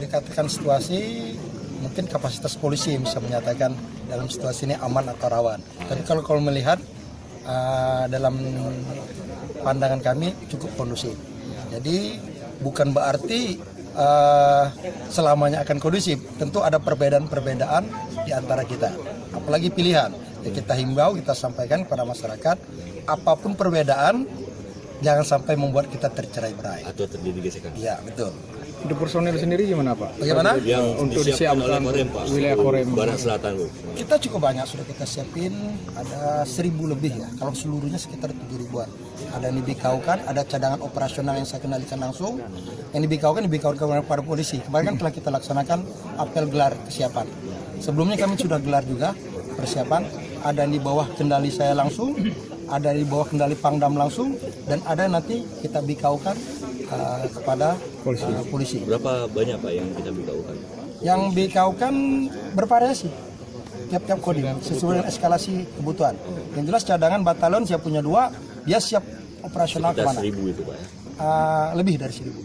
dikatakan situasi, mungkin kapasitas polisi bisa menyatakan dalam situasi ini aman atau rawan. Tapi kalau melihat dalam pandangan kami cukup kondusif. Jadi bukan berarti selamanya akan kondusif. Tentu ada perbedaan-perbedaan di antara kita. Apalagi pilihan. Ya, kita himbau, kita sampaikan kepada masyarakat, apapun perbedaan, jangan sampai membuat kita tercerai-berai. Atau terjadi gesekan. Iya, betul. Untuk personil sendiri gimana Pak? Bagaimana? Yang Untuk disiapkan oleh disiapkan Korem, Pak. wilayah Korem. Barat Selatan, Bu. Kita cukup banyak sudah kita siapin, ada 1.000 lebih ya. Kalau seluruhnya sekitar 7.000-an. Ada yang dibikaukan, ada cadangan operasional yang saya kendalikan langsung. Yang dibikaukan kepada polisi. Kemarin kan telah kita laksanakan apel gelar kesiapan. Sebelumnya kami sudah gelar juga persiapan. Ada yang di bawah kendali saya langsung, ada di bawah kendali Pangdam langsung, dan ada nanti kita bikaukan kepada polisi. Berapa banyak Pak yang kita bikaukan? Yang bikaukan bervariasi, tiap-tiap kodim sesuai dengan eskalasi kebutuhan. Yang jelas cadangan batalion siap punya 2, dia siap operasional Sekitar kemana? 1.000 itu Pak ya? Lebih dari 1.000.